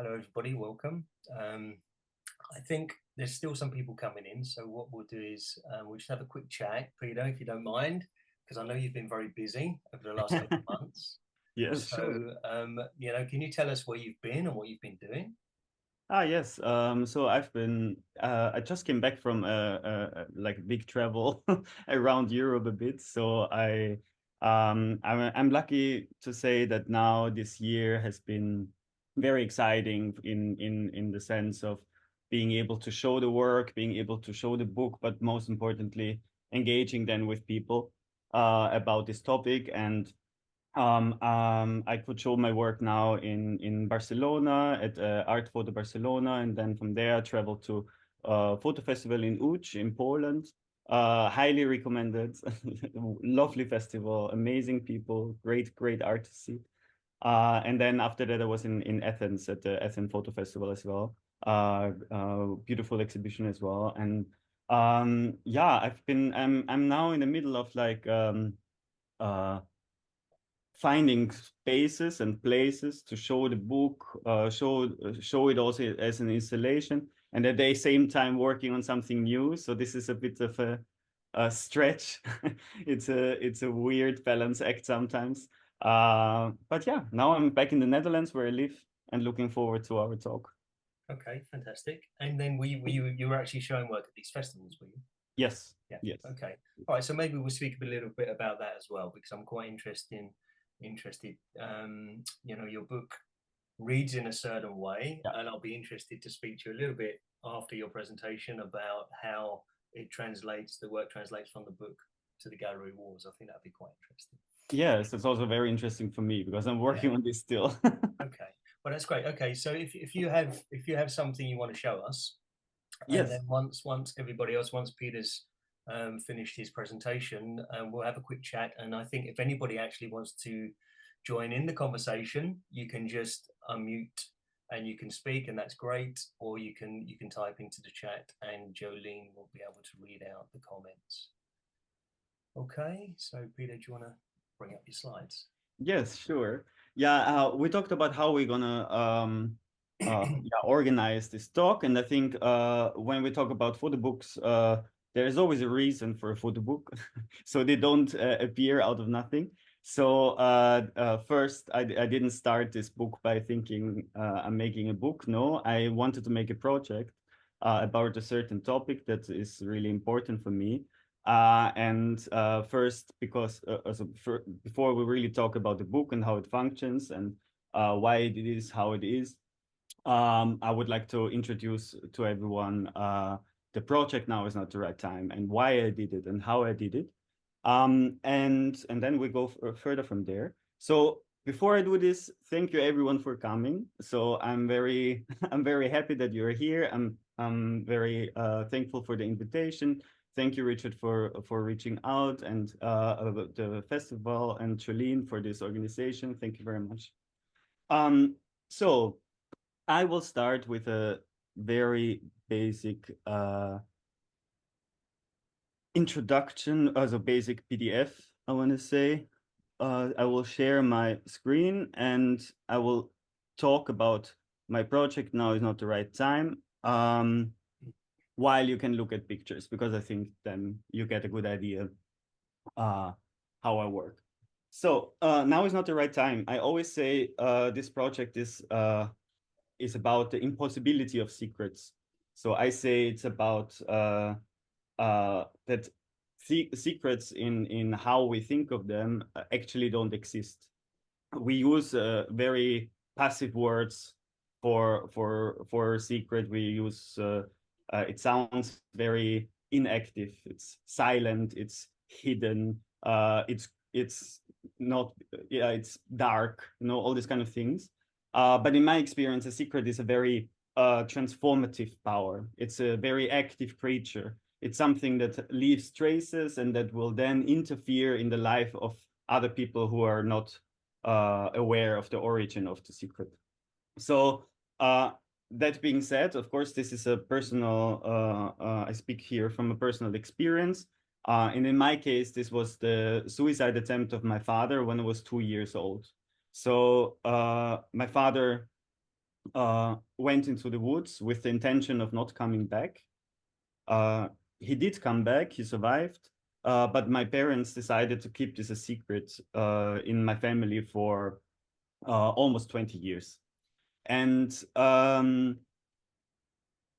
Hello, everybody. Welcome. I think there's still some people coming in, so what we'll do is we'll just have a quick chat, Peter, if you don't mind, because I know you've been very busy over the last couple of months. Yes, So, sure. can you tell us where you've been and what you've been doing? Yes. So I just came back from like a big travel around Europe a bit. I'm lucky to say that now this year has been very exciting in the sense of being able to show the work, being able to show the book, but most importantly, engaging then with people about this topic. And I could show my work now in Barcelona at Art Photo Barcelona, and then from there I traveled to photo festival in Łódź in Poland. Highly recommended, lovely festival, amazing people, great artists. And then after that I was in Athens at the Athens Photo Festival as well. Beautiful exhibition as well. And yeah, I'm now in the middle of like finding spaces and places to show the book, show it also as an installation, and at the same time working on something new. So this is a bit of a stretch. It's a weird balance act sometimes. But yeah, now I'm back in the Netherlands where I live and looking forward to our talk. Okay, fantastic. And then you were actually showing work at these festivals, were you? Yes, Yeah. yes. Okay. All right. So maybe we'll speak a little bit about that as well, because I'm quite interested. Your book reads in a certain way, Yeah. and I'll be interested to speak to you a little bit after your presentation about how the work translates from the book to the gallery walls. I think that'd be quite interesting. Yes, it's also very interesting for me because I'm Yeah. working on this still. Okay. Well, that's great. Okay. So if you have something you want to show us, and then Yes. once Peter's finished his presentation, we'll have a quick chat. And I think if anybody actually wants to join in the conversation, you can just unmute and you can speak, and that's great. Or you can type into the chat, and Jolene will be able to read out the comments. Okay, so Peter, do you want to bring up your slides? Yes, sure. Yeah, we talked about how we're gonna yeah, organize this talk, and I think when we talk about photo books, there is always a reason for a photo book, so they don't appear out of nothing. So first, I didn't start this book by thinking I'm making a book. No, I wanted to make a project about a certain topic that is really important for me. And first, because before we really talk about the book and how it functions and why it is how it is, I would like to introduce to everyone the project Now Is Not the Right Time and why I did it and how I did it. And then we go further from there. So before I do this, thank you everyone for coming. So I'm very I'm very happy that you're here. I'm very thankful for the invitation. Thank you, Richard, for reaching out, and the festival, and Jolene for this organization. Thank you very much. So I will start with a very basic introduction as a basic PDF, I want to say. I will share my screen and I will talk about my project Now Is Not the Right Time, while you can look at pictures, because I think then you get a good idea how I work. So now is not the right time. I always say this project is about the impossibility of secrets. So I say it's about that secrets in how we think of them actually don't exist. We use very passive words for secret. We use it sounds very inactive. It's silent. It's hidden. It's not. Yeah, it's dark. You know, all these kind of things. But in my experience, a secret is a very transformative power. It's a very active creature. It's something that leaves traces and that will then interfere in the life of other people who are not aware of the origin of the secret. So that being said, of course, this is a personal, I speak here from a personal experience. And in my case, this was the suicide attempt of my father when I was 2 years old. So my father went into the woods with the intention of not coming back. He did come back, he survived, but my parents decided to keep this a secret in my family for almost 20 years. And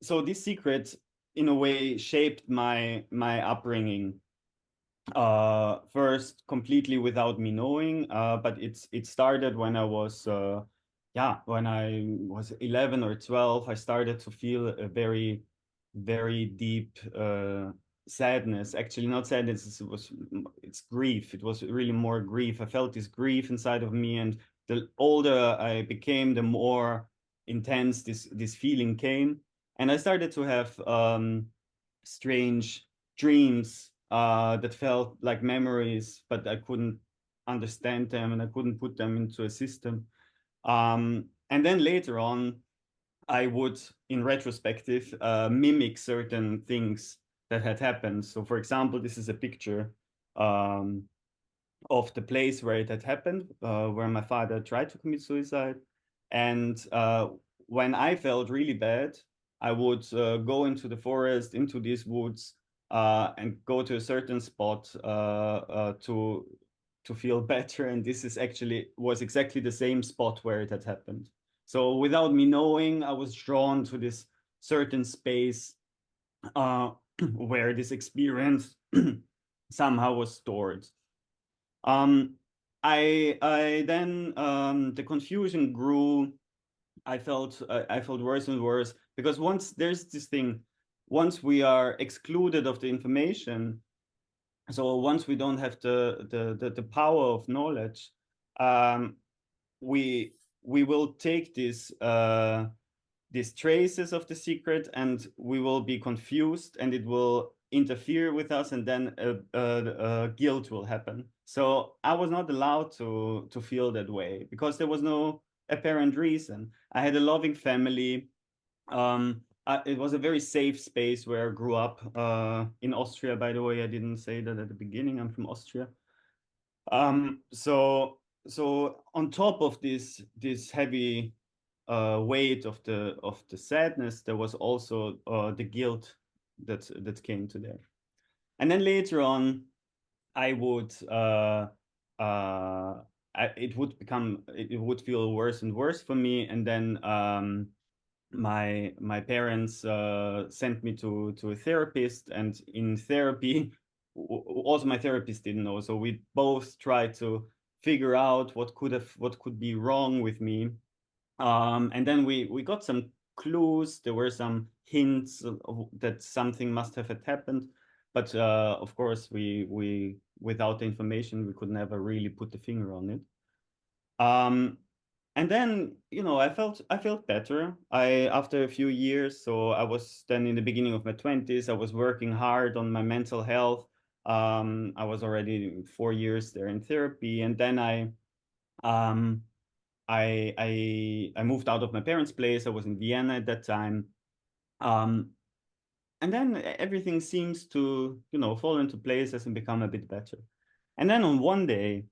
so this secret, in a way, shaped my upbringing. First, completely without me knowing, but it started when I was, when I was 11 or 12. I started to feel a very, very deep sadness. Actually, not sadness. It's grief. It was really more grief. I felt this grief inside of me, and the older I became, the more intense this feeling came, and I started to have strange dreams that felt like memories, but I couldn't understand them and I couldn't put them into a system. And then later on, I would, in retrospective, mimic certain things that had happened. So, for example, this is a picture of the place where it had happened, where my father tried to commit suicide. And when I felt really bad, I would go into the forest, into these woods, and go to a certain spot to feel better. And this is actually was exactly the same spot where it had happened. So without me knowing, I was drawn to this certain space where this experience somehow was stored. I then the confusion grew. I felt worse and worse because once there's this thing, once we are excluded of the information, so once we don't have the power of knowledge, um, we will take these traces of the secret and we will be confused and it will interfere with us and then guilt will happen. So I was not allowed to feel that way because there was no apparent reason. I had a loving family. It was a very safe space where I grew up in Austria, by the way. I didn't say that at the beginning. I'm from Austria. So on top of this heavy weight of the sadness, there was also the guilt that came to there. And then later on, I would it would feel worse and worse for me, and then my parents sent me to a therapist, and in therapy, also my therapist didn't know, so we both tried to figure out what could be wrong with me. And then we got some clues. There were some hints that something must have happened, but of course we without the information we could never really put the finger on it. And then I felt better. I after a few years, so I was then in the beginning of my 20s. I was working hard on my mental health. I was already 4 years there in therapy, and then um, I moved out of my parents' place. I was in Vienna at that time. And then everything seems to, fall into places and become a bit better. And then on one day,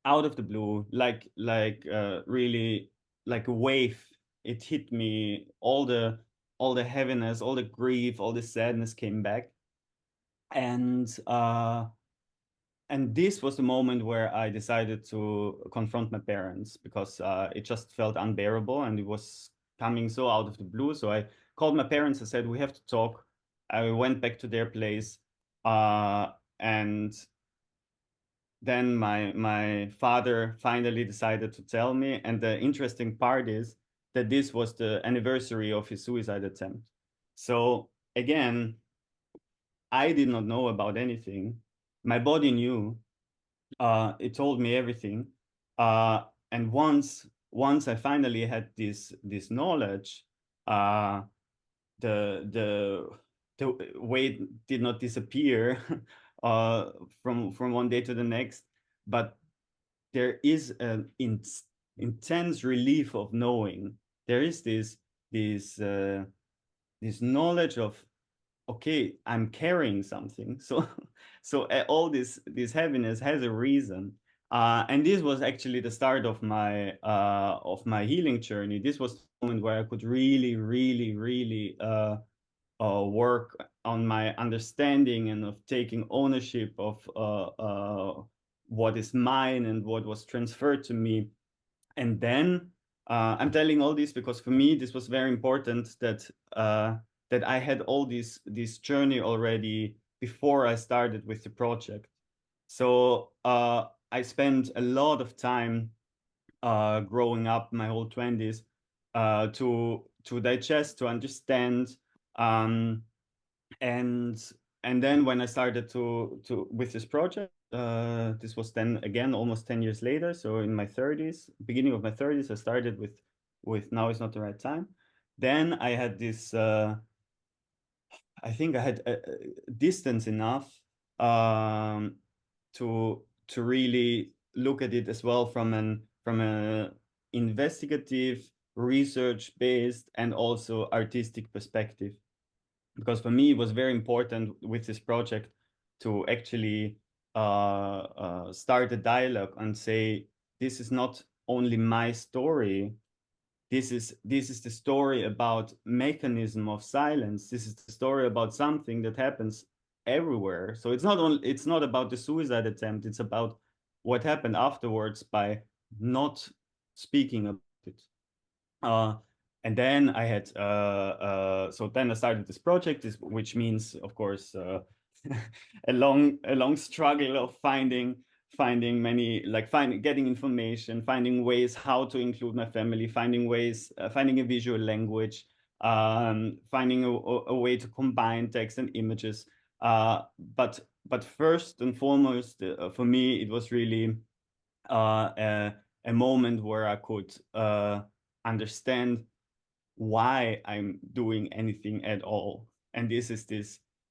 out of the blue, really like a wave, it hit me. All the heaviness, all the grief, all the sadness came back. And this was the moment where I decided to confront my parents because it just felt unbearable and it was coming so out of the blue. So I called my parents. I said, we have to talk. I went back to their place. And then my father finally decided to tell me. And the interesting part is that this was the anniversary of his suicide attempt. So again, I did not know about anything. My body knew. It told me everything. And once I finally had this knowledge, uh, the the weight did not disappear from one day to the next, but there is an intense relief of knowing. There is this knowledge of, okay, I'm carrying something. So all this heaviness has a reason. And this was actually the start of my healing journey. This was the moment where I could really, really, really work on my understanding and of taking ownership of what is mine and what was transferred to me. And then I'm telling all this because for me this was very important that that I had all this journey already before I started with the project. So I spent a lot of time growing up my whole 20s to digest, to understand, um, and then when I started to with this project, this was then again almost 10 years later. So in my 30s, beginning of my 30s, I started with Now Is Not the Right Time. Then I had this. I think I had distance enough um, to really look at it as well from a investigative, research based, and also artistic perspective. Because for me, it was very important with this project to actually start a dialogue and say, this is not only my story. This is the story about mechanism of silence. This is the story about something that happens everywhere. So it's not about the suicide attempt. It's about what happened afterwards by not speaking about it. Uh, and then I had so then I started this project, which means, of course, a long struggle of finding many, like getting information, finding ways how to include my family, finding ways, finding a visual language, finding a way to combine text and images. But first and foremost, for me, it was really a moment where I could understand why I'm doing anything at all. And this is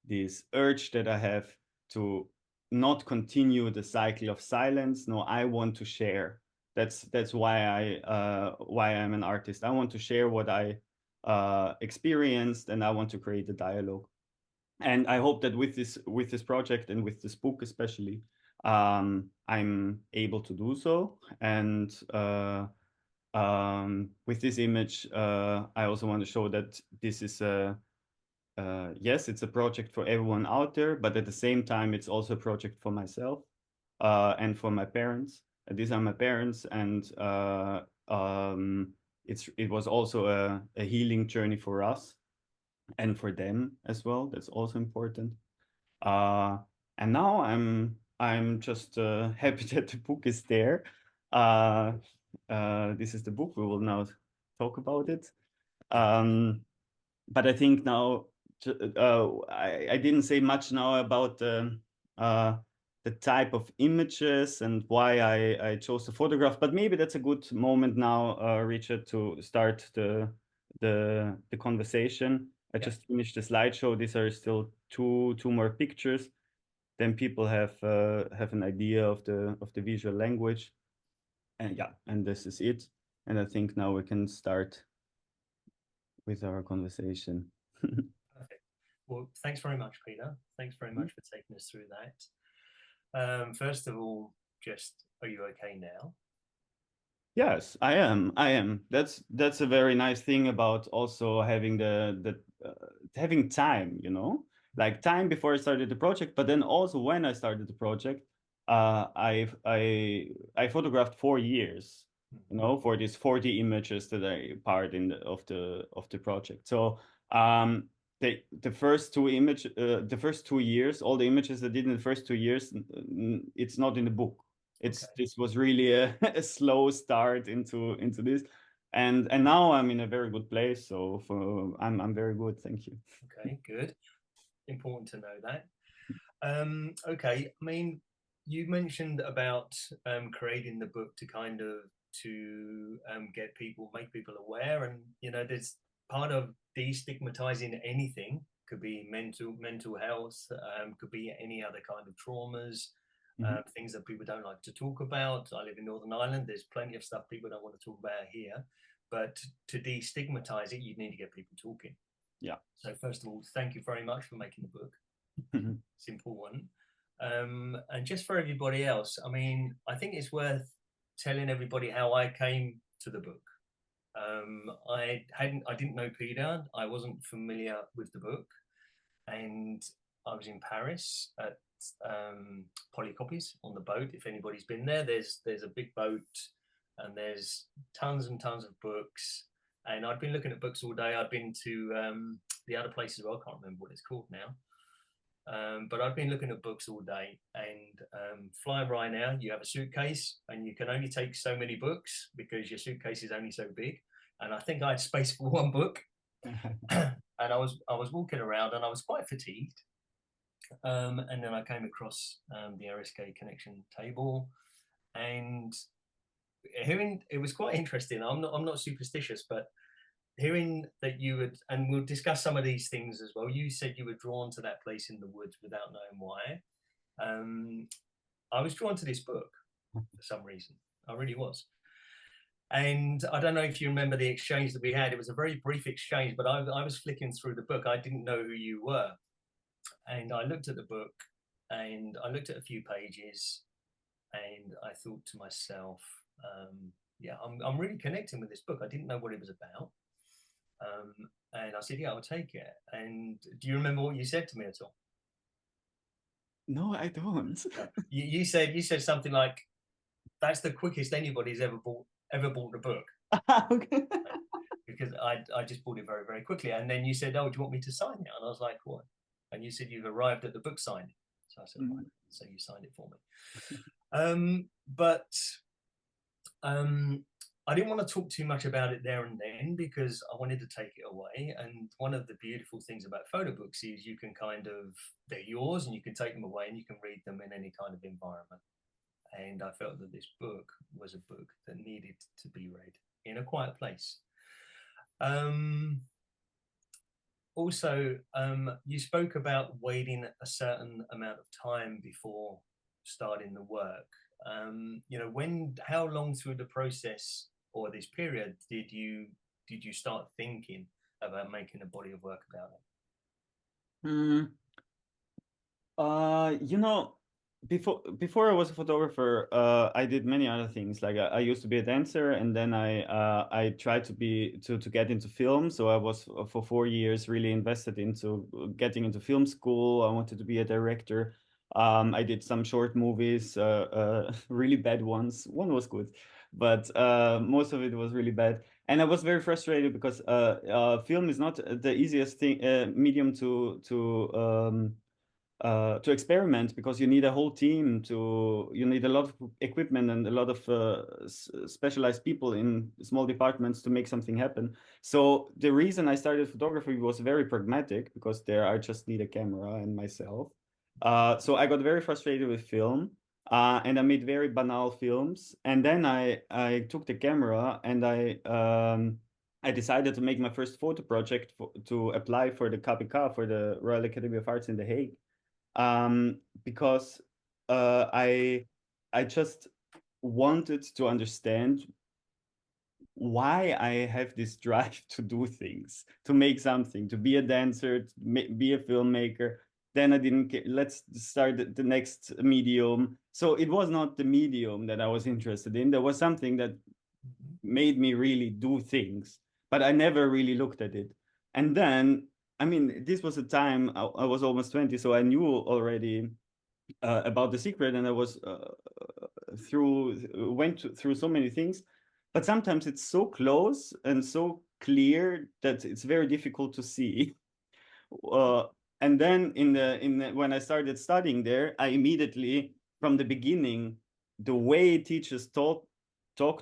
this urge that I have to not continue the cycle of silence. No, I want to share. That's why I'm an artist. I want to share what I experienced, and I want to create a dialogue. And I hope that with this project and with this book especially, I'm able to do so. And with this image, I also want to show that this is yes, it's a project for everyone out there, but at the same time, it's also a project for myself and for my parents. These are my parents, and it was also a healing journey for us and for them as well. That's also important. Uh, and now I'm just happy that the book is there. Uh, this is the book. We will now talk about it. But I think now I didn't say much now about the type of images and why I chose to photograph. But maybe that's a good moment now, Richard, to start the conversation. I just finished the slideshow. These are still two more pictures. Then people have an idea of the visual language. And yeah, and this is it. And I think now we can start with our conversation. Perfect. Well, thanks very much, Peter. Thanks very much for taking us through that. First of all, just, are you okay now? Yes, I am. I am. That's a very nice thing about also having having time, like time before I started the project, but then also when I started the project, I photographed 4 years, for these 40 images that I part of the project. So the first 2 years, all the images I did in the first 2 years, it's not in the book. This was really a slow start into this, and now I'm in a very good place. So I'm very good. Thank you. Okay, good. Important to know that. Okay, I mean, you mentioned about creating the book to kind of make people aware, and there's part of destigmatizing anything. Could be mental health, could be any other kind of traumas. Things that people don't like to talk about. I live in Northern Ireland. There's plenty of stuff people don't want to talk about here. But to destigmatize it, you need to get people talking. Yeah. So first of all, thank you very much for making the book. It's important. And just for everybody else, I mean, I think it's worth telling everybody how I came to the book. I didn't know Peter. I wasn't familiar with the book, and I was in Paris at Polycopies on the boat. If anybody's been there, there's a big boat, and there's tons and tons of books. And I'd been looking at books all day. I'd been to the other place as well. I can't remember what it's called now. But I've been looking at books all day, and fly by now, you have a suitcase and you can only take so many books because your suitcase is only so big. And I think I had space for one book. And I was walking around and I was quite fatigued. And then I came across the Eriskay Connection table, and hearing it was quite interesting. I'm not superstitious, but hearing that you would, and we'll discuss some of these things as well. You said you were drawn to that place in the woods without knowing why. I was drawn to this book for some reason. I really was. And I don't know if you remember the exchange that we had. It was a very brief exchange, but I was flicking through the book. I didn't know who you were. And I looked at the book and I looked at a few pages and I thought to myself, yeah, I'm really connecting with this book. I didn't know what it was about. And I said, yeah, I'll take it. And do you remember what you said to me at all? No, I don't. You said something like, that's the quickest anybody's ever bought the book. Okay. Because I just bought it very, very quickly. And then you said, oh, do you want me to sign it? And I was like, what? And you said you've arrived at the book signing. So I said, right. So you signed it for me. I didn't want to talk too much about it there and then because I wanted to take it away. And one of the beautiful things about photo books is you can they're yours and you can take them away and you can read them in any kind of environment. And I felt that this book was a book that needed to be read in a quiet place. Also, you spoke about waiting a certain amount of time before starting the work. You know, how long through the process or this period did you start thinking about making a body of work about it? You know, before I was a photographer, I did many other things. Like I used to be a dancer, and then I tried to get into film. So I was for 4 years really invested into getting into film school. I wanted to be a director. I did some short movies, really bad ones. One was good, but most of it was really bad. And I was very frustrated because film is not the easiest medium to experiment, because you need a whole team, you need a lot of equipment and a lot of specialized people in small departments to make something happen. So the reason I started photography was very pragmatic, because there I just need a camera and myself. So I got very frustrated with film, and I made very banal films. And then I took the camera and I decided to make my first photo project to apply for the KPK, for the Royal Academy of Arts in The Hague. Because I just wanted to understand why I have this drive to do things, to make something, to be a dancer, to be a filmmaker. Then I didn't get, let's start the next medium. So it was not the medium that I was interested in. There was something that made me really do things, but I never really looked at it. And then, I mean, this was a time I was almost 20, so I knew already about The Secret, and I was went through so many things. But sometimes it's so close and so clear that it's very difficult to see. And then when I started studying there, I immediately, from the beginning, the way teachers talk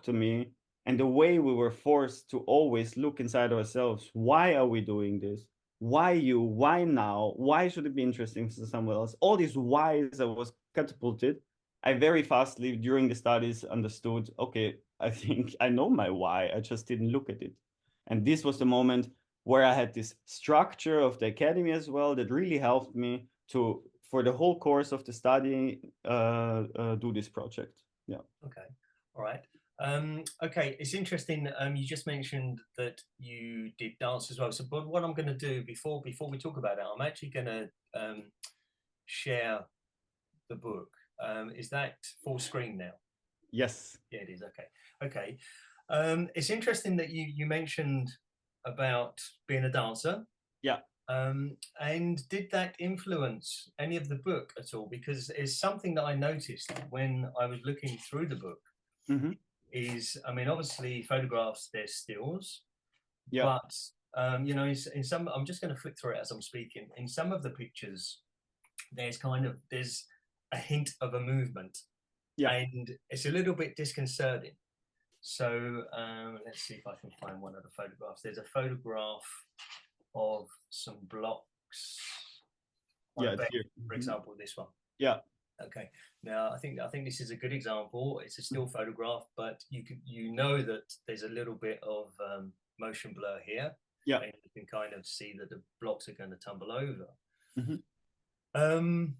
to me, and the way we were forced to always look inside ourselves. Why are we doing this? Why you? Why now? Why should it be interesting for someone else? All these whys I was catapulted. I very fastly during the studies understood, okay, I think I know my why. I just didn't look at it. And this was the moment where I had this structure of the academy as well that really helped me to, for the whole course of the study, do this project. Yeah. Okay. All right. Okay, it's interesting. You just mentioned that you did dance as well. So, but what I'm going to do before we talk about it, I'm actually going to share the book. Is that full screen now? Yes. Yeah, it is. Okay. Okay. It's interesting that you mentioned about being a dancer. Yeah. And did that influence any of the book at all? Because it's something that I noticed when I was looking through the book. Mm-hmm. Is, I mean, obviously photographs, they're stills, Yeah. but you know, in some, I'm just going to flick through it as I'm speaking. In some of the pictures, there's a hint of a movement, Yeah. and it's a little bit disconcerting. So let's see if I can find one of the photographs. There's a photograph of some blocks on Yeah, a it's bed, here. for Mhm. example, this one. Yeah. Okay. Now I think this is a good example. It's a still photograph, but you know that there's a little bit of motion blur here. Yeah. And you can kind of see that the blocks are going to tumble over. Mm-hmm.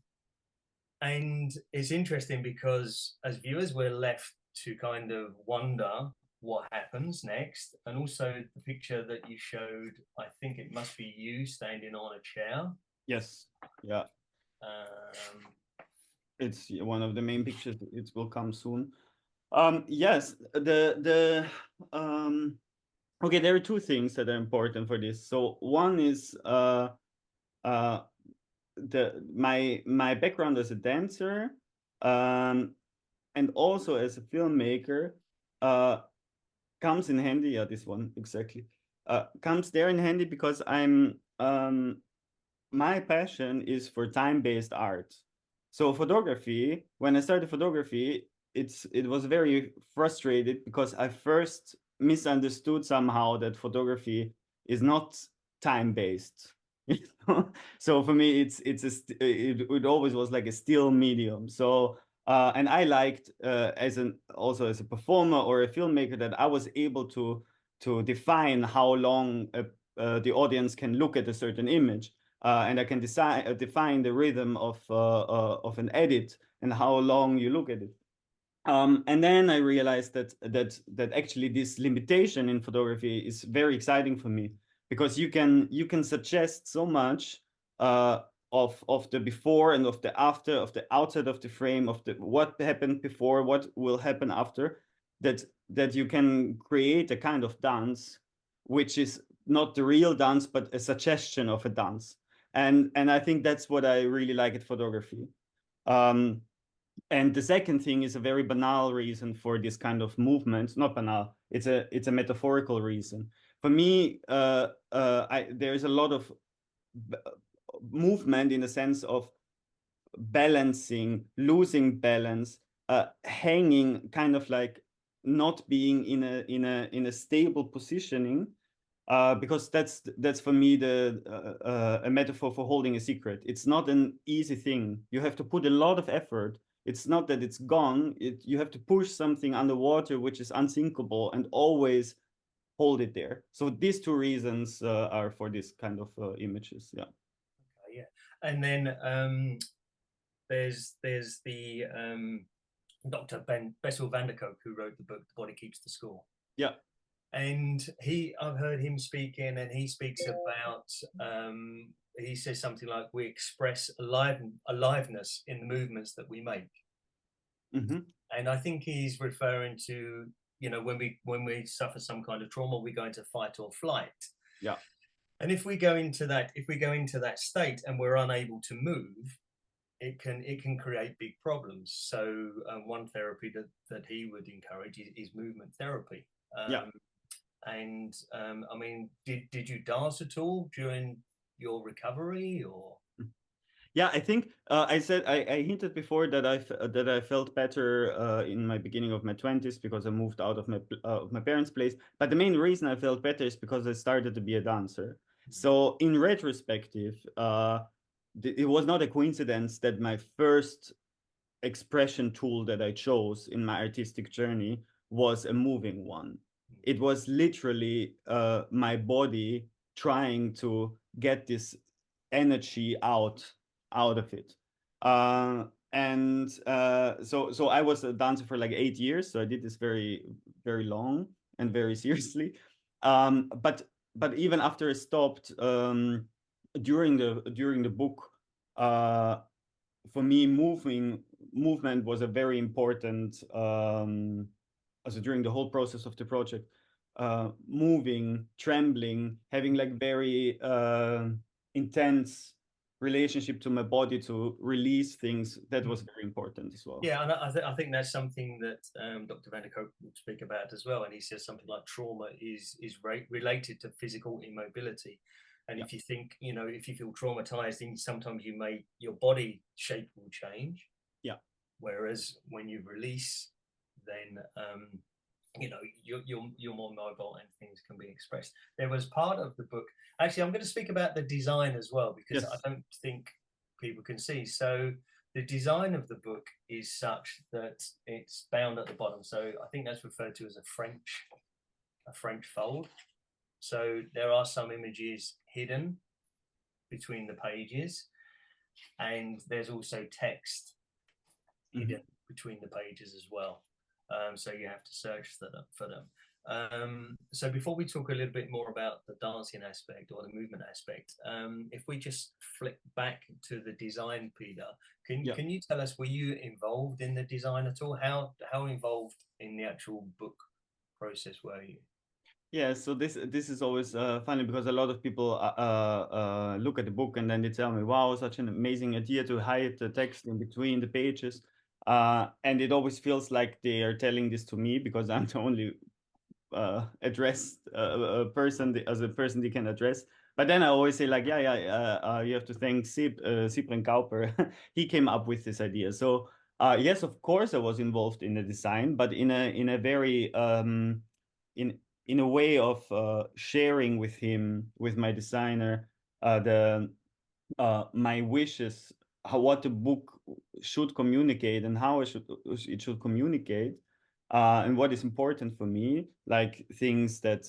And it's interesting because as viewers, we're left to kind of wonder what happens next. And also the picture that you showed, I think it must be you standing on a chair. Yes. Yeah. It's one of the main pictures. It will come soon. Yes, okay, there are two things that are important for this. So one is my background as a dancer, and also as a filmmaker, comes in handy. Yeah, this one exactly comes there in handy because my passion is for time-based art. So photography, when I started photography, it was very frustrated because I first misunderstood somehow that photography is not time-based. So for me, it always was like a still medium. So and I liked also as a performer or a filmmaker that I was able to define how long the audience can look at a certain image. And I can define the rhythm of an edit and how long you look at it. And then I realized that actually this limitation in photography is very exciting for me because you can suggest so much of the before and of the after, of the outside of the frame, of the what happened before, what will happen after, that you can create a kind of dance which is not the real dance but a suggestion of a dance. And I think that's what I really like at photography. And the second thing is a very banal reason for this kind of movement. Not banal. It's a metaphorical reason. For me, there's a lot of movement in the sense of balancing, losing balance, hanging, kind of like not being in a stable positioning. Because that's for me a metaphor for holding a secret. It's not an easy thing. You have to put a lot of effort. It's not that it's gone. You have to push something underwater which is unsinkable and always hold it there. So these two reasons are for this kind of images. Yeah. Okay, yeah. And then there's the Dr. Bessel van der Kolk, who wrote the book The Body Keeps the Score. Yeah. And I've heard him speaking, and he speaks about he says something like, we express aliveness in the movements that we make. Mm-hmm. And I think he's referring to, you know, when we suffer some kind of trauma, we go into fight or flight. Yeah. And if we go into that state and we're unable to move, it can create big problems. So one therapy that he would encourage is movement therapy. Yeah. And I mean, did you dance at all during your recovery, or? Yeah, I think I hinted before that I felt better in my beginning of my 20s because I moved out of my parents' place. But the main reason I felt better is because I started to be a dancer. So in retrospective, it was not a coincidence that my first expression tool that I chose in my artistic journey was a moving one. It was literally my body trying to get this energy out of it. So I was a dancer for like 8 years. So I did this very, very long and very seriously. But even after I stopped, during the book, for me, movement was a very important, also during the whole process of the project, moving, trembling, having like very intense relationship to my body to release things. That was very important as well. Yeah, and I think that's something that Dr. Van der Kolk will speak about as well. And he says something like trauma is related to physical immobility. And Yeah. if you think, you know, if you feel traumatized, then sometimes your body shape will change. Yeah. Whereas when you release, then you know, you're more mobile and things can be expressed. There was part of the book. Actually, I'm going to speak about the design as well, because Yes. I don't think people can see. So the design of the book is such that it's bound at the bottom. So I think that's referred to as a French fold. So there are some images hidden between the pages, and there's also text hidden between the pages as well. So you have to search for them. So before we talk a little bit more about the dancing aspect or the movement aspect, if we just flick back to the design, Peter, can you tell us, were you involved in the design at all? How involved in the actual book process were you? Yeah, so this is always funny because a lot of people look at the book and then they tell me, "Wow, such an amazing idea to hide the text in between the pages," and it always feels like they are telling this to me because I'm the only addressed person as a person they can address. But then I always say like, you have to thank Cyprian Kauper. He came up with this idea. So yes, of course, I was involved in the design, but in a very in a way of sharing with him, with my designer, the my wishes, what the book should communicate and how it should communicate, and what is important for me, like things that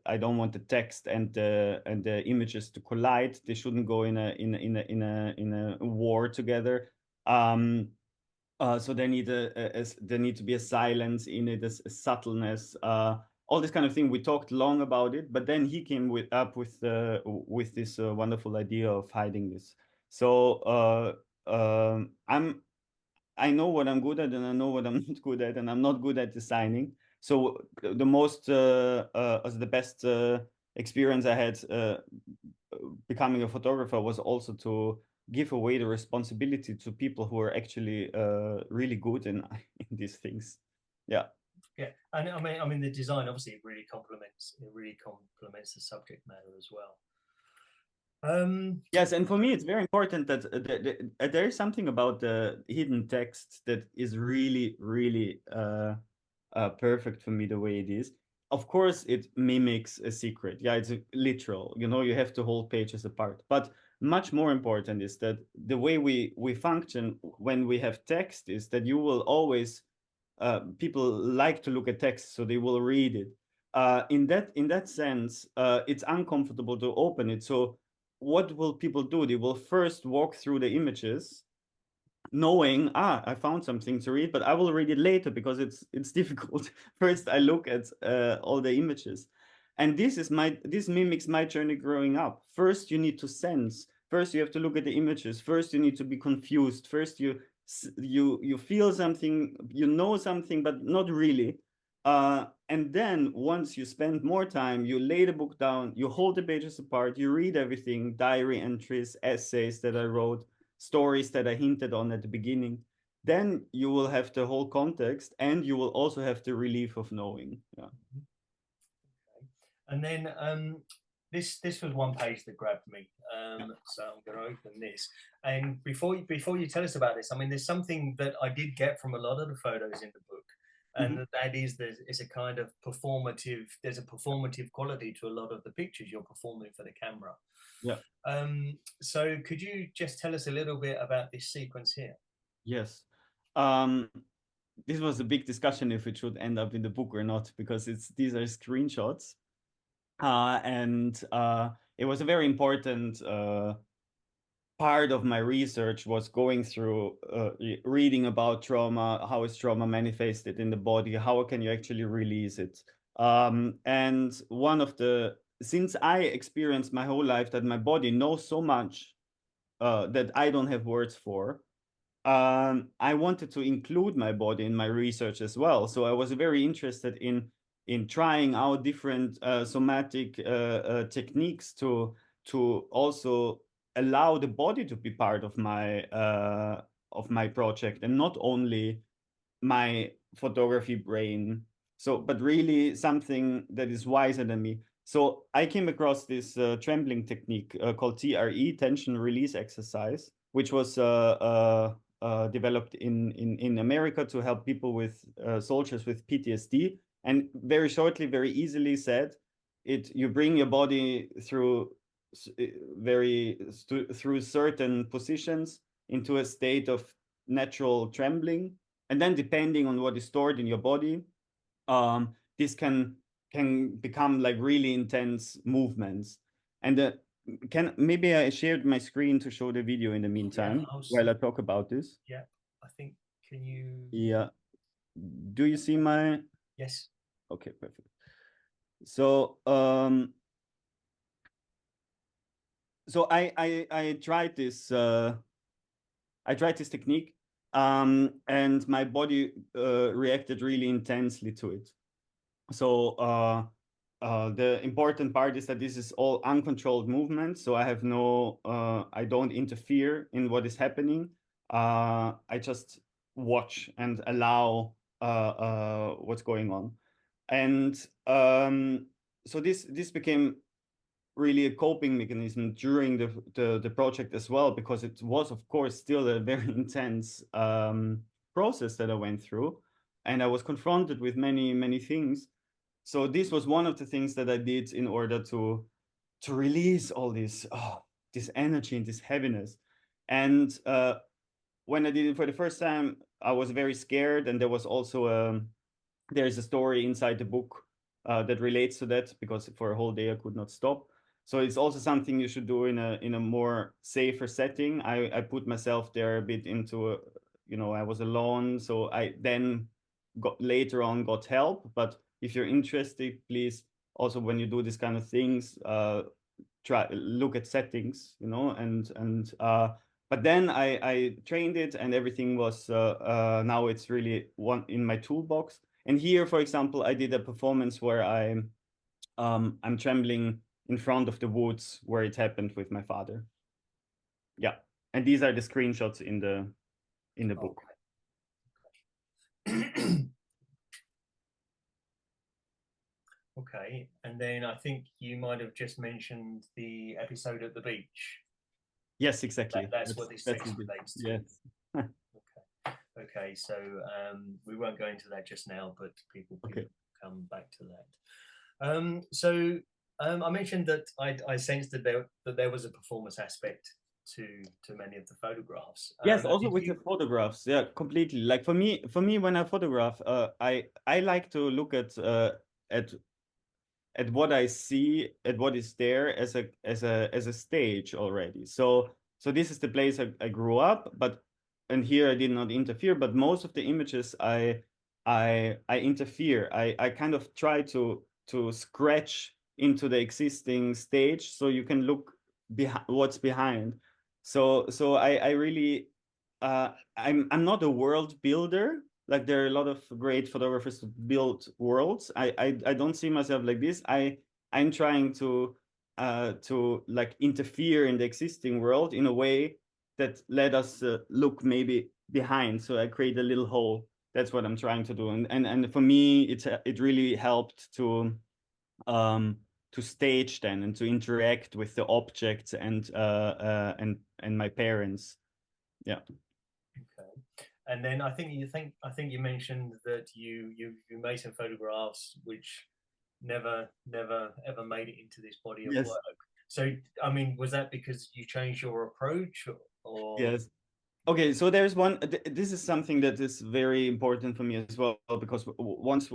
I don't want the text and the images to collide. They shouldn't go in a war together. So there need to be a silence in it, a subtleness, all this kind of thing. We talked long about it, but then he came up with this wonderful idea of hiding this. So I know what I'm good at, and I know what I'm not good at, and I'm not good at designing. So the most as the best experience I had becoming a photographer was also to give away the responsibility to people who are actually really good in in these things. Yeah. Yeah, and I mean, the design obviously really complements the subject matter as well. Yes, and for me, it's very important that there is something about the hidden text that is really, really perfect for me the way it is. Of course, it mimics a secret. Yeah, it's literal. You know, you have to hold pages apart. But much more important is that the way we function when we have text is that you will always people like to look at text, so they will read it. In that sense, it's uncomfortable to open it. So what will people do? They will first walk through the images knowing, I found something to read, but I will read it later because it's difficult. First I look at all the images, and this mimics my journey growing up. First you need to sense, first you have to look at the images, first you need to be confused, first you feel something, you know something, but not really. And then once you spend more time, you lay the book down, you hold the pages apart, you read everything, diary entries, essays that I wrote, stories that I hinted on at the beginning. Then you will have the whole context, and you will also have the relief of knowing. Yeah. Okay. And then this was one page that grabbed me. So I'm going to open this. And before you tell us about this, I mean, there's something that I did get from a lot of the photos in the book, and that is there's a kind of performative. There's a performative quality to a lot of the pictures you're performing for the camera. Yeah. So could you just tell us a little bit about this sequence here? Yes. This was a big discussion if it should end up in the book or not, because these are screenshots. And it was a very important part of my research was going through reading about trauma, how is trauma manifested in the body, how can you actually release it. And since I experienced my whole life that my body knows so much that I don't have words for, I wanted to include my body in my research as well. So I was very interested in trying out different somatic techniques to also allow the body to be part of my project, and not only my photography brain. So, but really something that is wiser than me. So I came across this trembling technique called TRE, tension release exercise, which was developed in America to help people with soldiers with PTSD. And very shortly, very easily said, you bring your body through through certain positions into a state of natural trembling, and then depending on what is stored in your body, this can become like really intense movements. And can maybe I shared my screen to show the video in the meantime while I talk about this. Yeah, I think, can you? Yeah. Do you see my? Yes. Okay, perfect. So so I tried this technique, and my body reacted really intensely to it. So the important part is that this is all uncontrolled movement. So I have I don't interfere in what is happening. I just watch and allow what's going on. And so this became really a coping mechanism during the project as well, because it was, of course, still a very intense process that I went through, and I was confronted with many things. So this was one of the things that I did in order to release all this energy and this heaviness. And when I did it for the first time, I was very scared, and there was also there's a story inside the book that relates to that, because for a whole day I could not stop. So it's also something you should do in a more safer setting. I put myself there a bit into I was alone, so I then later on got help. But if you're interested, please also, when you do this kind of things, try look at settings, and but then I trained it, and everything was now it's really one in my toolbox. And here, for example, I did a performance where I'm trembling in front of the woods where it happened with my father. Yeah, and these are the screenshots in the book. Okay, and then I think you might have just mentioned the episode at the beach. Yes, exactly. That's what this text relates to. Yes. Okay, so we won't go into that just now, but people come back to that. So I mentioned that I sensed that there was a performance aspect to many of the photographs. Yes, also with the photographs, yeah, completely. Like for me, when I photograph, I like to look at what I see, at what is there as a stage already. So this is the place I grew up, and here I did not interfere, but most of the images I interfere. I kind of try to scratch into the existing stage, so you can look what's behind. So I really I'm not a world builder. Like, there are a lot of great photographers who build worlds. I don't see myself like this. I'm trying to like interfere in the existing world in a way that let us look maybe behind. So I create a little hole. That's what I'm trying to do. And for me, it really helped to stage then, and to interact with the objects and my parents. Yeah. Okay. And then I think you mentioned that you made some photographs which never ever made it into this body of work. So I mean, was that because you changed your approach, or? Yes. Okay, so there's one. This is something that is very important for me as well, because once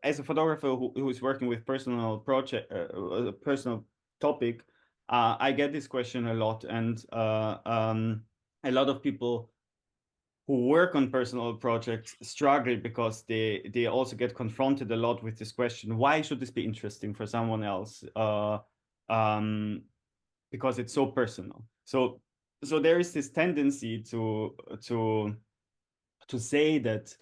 as a photographer who is working with personal personal topic, I get this question a lot, and a lot of people who work on personal projects struggle, because they also get confronted a lot with this question: why should this be interesting for someone else? Because it's so personal. So so there is this tendency to say that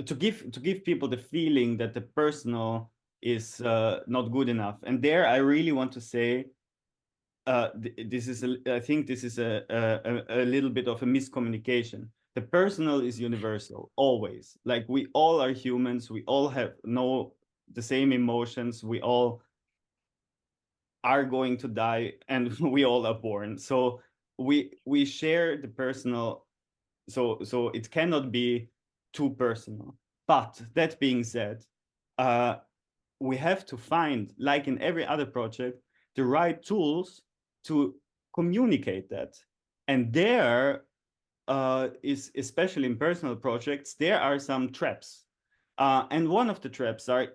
to give people the feeling that the personal is not good enough. And there I really want to say this is I think this is a little bit of a miscommunication. The personal is universal, always. Like, we all are humans, we all know the same emotions, we all are going to die, and we all are born. So we share the personal, so it cannot be too personal. But that being said, we have to find, like in every other project, the right tools to communicate that. And there is, especially in personal projects, there are some traps. And one of the traps are,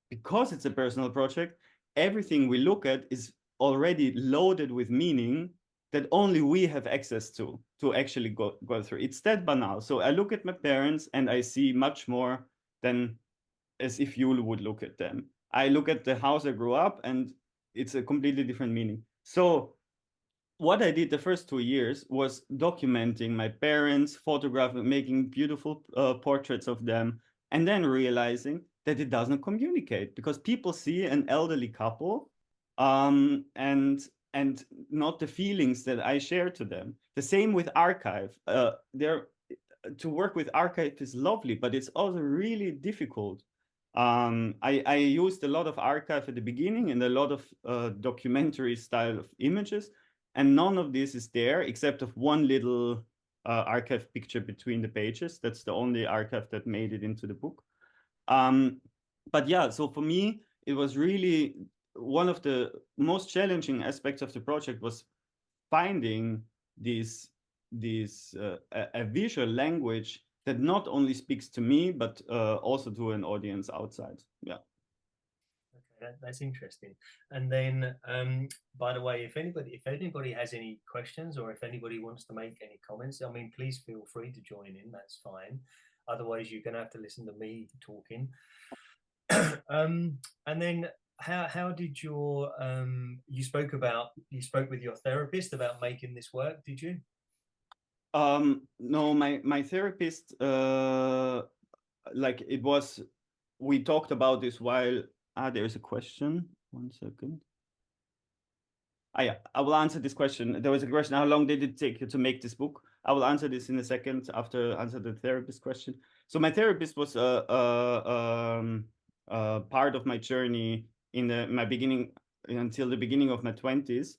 because it's a personal project, everything we look at is already loaded with meaning that only we have access to actually go through. It's that banal. So I look at my parents and I see much more than as if you would look at them. I look at the house I grew up and it's a completely different meaning. So what I did the first 2 years was documenting my parents, photographing, making beautiful portraits of them, and then realizing that it doesn't communicate, because people see an elderly couple and not the feelings that I share to them. The same with archive. To work with archive is lovely, but it's also really difficult. I used a lot of archive at the beginning and a lot of documentary style of images, and none of this is there except of one little archive picture between the pages. That's the only archive that made it into the book. But yeah, so for me, it was really one of the most challenging aspects of the project was finding a visual language that not only speaks to me, but also to an audience outside. Yeah. Okay, that's interesting. And then, by the way, if anybody has any questions, or if anybody wants to make any comments, I mean, please feel free to join in. That's fine. Otherwise, you're going to have to listen to me talking. And then, how did your you spoke with your therapist about making this work? Did you? No, my therapist, like, it was, we talked about this while, there's a question. 1 second. Yeah, I will answer this question. There was a question, how long did it take you to make this book? I will answer this in a second after answer the therapist question. So my therapist was part of my journey in my beginning, until the beginning of my 20s.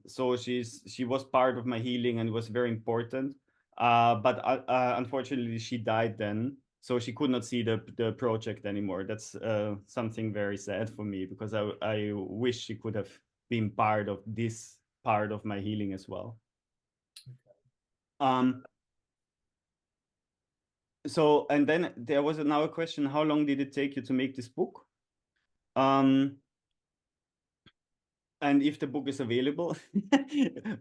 So she was part of my healing and was very important. But unfortunately, she died then, so she could not see the project anymore. That's something very sad for me, because I wish she could have been part of this part of my healing as well. Okay. So, and then there was another question, how long did it take you to make this book? And if the book is available.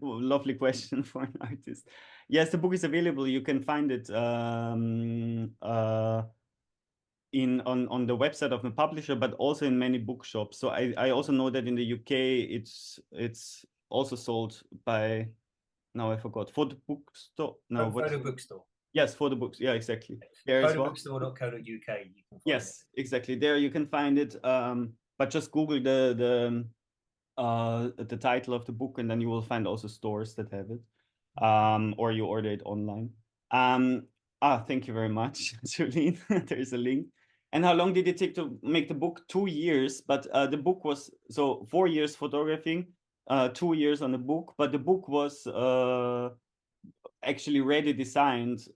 Lovely question for an artist. Yes, the book is available. You can find it on the website of the publisher, but also in many bookshops. So I also know that in the UK it's also sold by, now I forgot, photobook store. No, photobook store. Yes, photobooks. Yeah, exactly. There as well. Photobookstore.co.uk. You can find yes, it. Exactly. There you can find it. But just Google the title of the book, and then you will find also stores that have it, or you order it online. Thank you very much, Julien. There is a link. And how long did it take to make the book? 2 years, but the book was, so 4 years photographing, 2 years on the book, but the book was actually ready designed,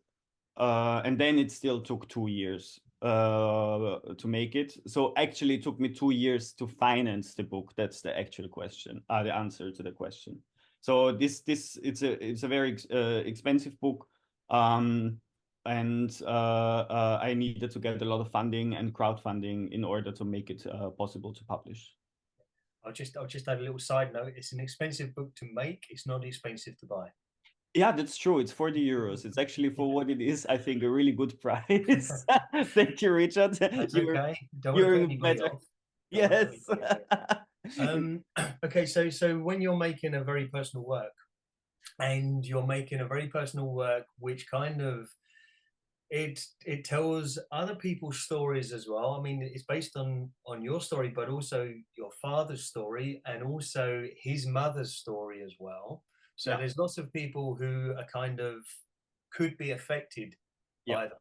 and then it still took 2 years to make it. So actually it took me 2 years to finance the book. That's the actual question, the answer to the question. So it's a very expensive book, and I needed to get a lot of funding and crowdfunding in order to make it possible to publish. I'll just add a little side note. It's an expensive book to make. It's not expensive to buy. Yeah, that's true. It's 40 euros. It's actually, for what it is, I think, a really good price. Thank you, Richard. That's okay. Don't you're want to put anybody off. Yes. Okay, so when you're making a very personal work, and you're making a very personal work, which kind of it tells other people's stories as well. I mean, it's based on your story, but also your father's story and also his mother's story as well. So Yeah. there's lots of people who are kind of could be affected Yeah. by the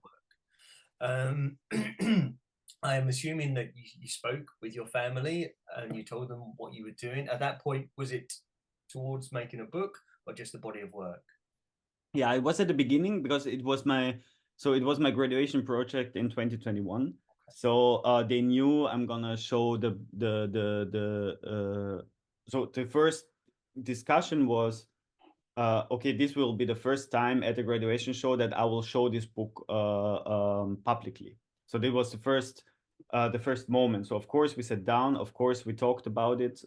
I am assuming that you spoke with your family and you told them what you were doing. At that point, was it towards making a book or just a body of work? Yeah, it was at the beginning because it was my graduation project in 2021. So they knew I'm gonna show so the first discussion was okay, this will be the first time at the graduation show that I will show this book publicly. So that was the first moment. So of course we sat down, of course we talked about it,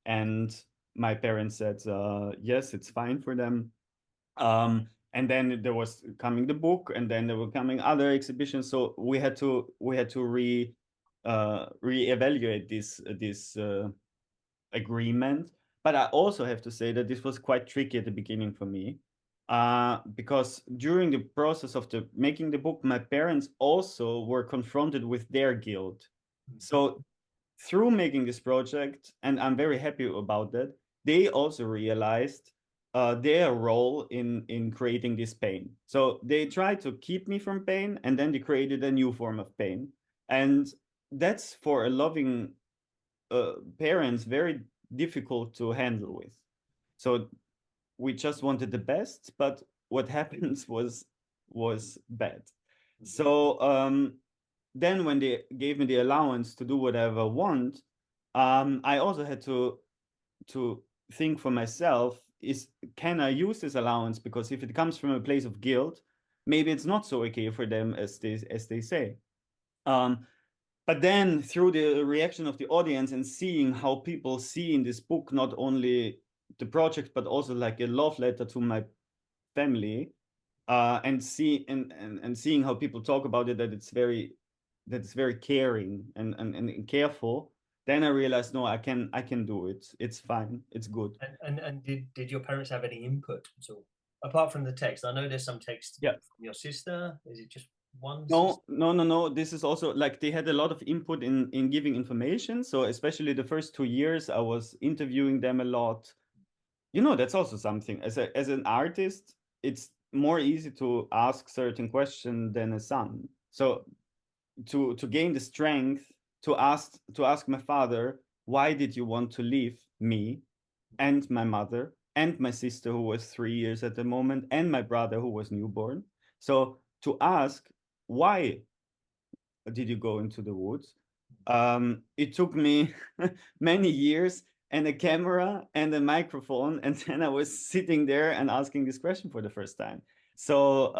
and my parents said yes, it's fine for them. And then there was coming the book, and then there were coming other exhibitions. So we had to reevaluate this agreement. But I also have to say that this was quite tricky at the beginning for me, because during the process of making the book, my parents also were confronted with their guilt. So through making this project, and I'm very happy about that, they also realized their role in creating this pain. So they tried to keep me from pain, and then they created a new form of pain. And that's for a loving parents very difficult to handle with. So we just wanted the best, but what happens was bad. So then when they gave me the allowance to do whatever I want, I also had to think for myself, can I use this allowance? Because if it comes from a place of guilt, maybe it's not so okay for them as they say. But then through the reaction of the audience and seeing how people see in this book not only the project but also like a love letter to my family, and seeing how people talk about it, that it's very caring and careful, then I realized, no, I can do it. It's fine. It's good. And did your parents have any input at all apart from the text? I know there's some text Yeah. from your sister. Is it just one sister? No. This is also like they had a lot of input in giving information. So especially the first 2 years, I was interviewing them a lot. That's also something. As an artist, it's more easy to ask certain questions than a son. So to gain the strength to ask my father, why did you want to leave me and my mother and my sister who was 3 years at the moment and my brother who was newborn. So to ask, why did you go into the woods? It took me many years and a camera and a microphone, and then I was sitting there and asking this question for the first time. So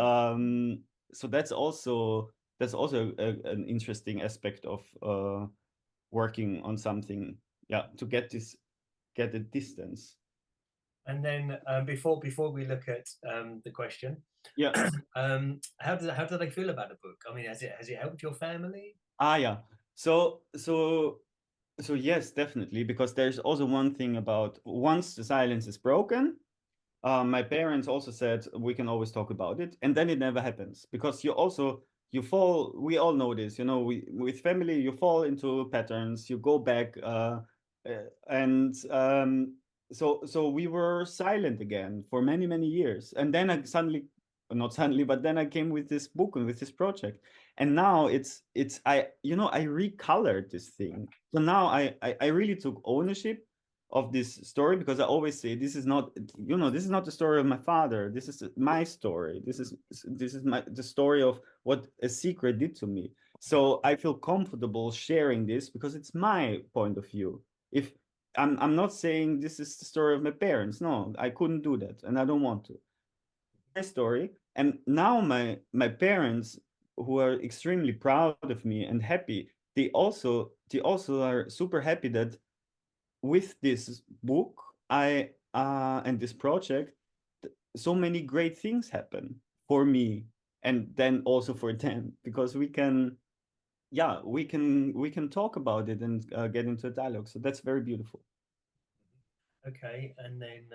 that's also an interesting aspect of working on something, yeah, to get the distance. And then before we look at the question, Yeah. how do they feel about the book? I mean, has it helped your family? Yeah. So yes, definitely, because there's also one thing about once the silence is broken, my parents also said we can always talk about it, and then it never happens because you fall. We all know this, with family you fall into patterns. You go back, and so we were silent again for many many years, and then I suddenly, not suddenly, but then I came with this book and with this project, and now I recolored this thing. So now I really took ownership of this story, because I always say this is not the story of my father. This is my story. This is the story of what a secret did to me. So I feel comfortable sharing this because it's my point of view. If I'm not saying this is the story of my parents. No, I couldn't do that, and I don't want to. My story, and now my parents, who are extremely proud of me and happy, they also are super happy that with this book I and this project, so many great things happen for me, and then also for them, because we can talk about it and get into a dialogue. So that's very beautiful. Okay, and then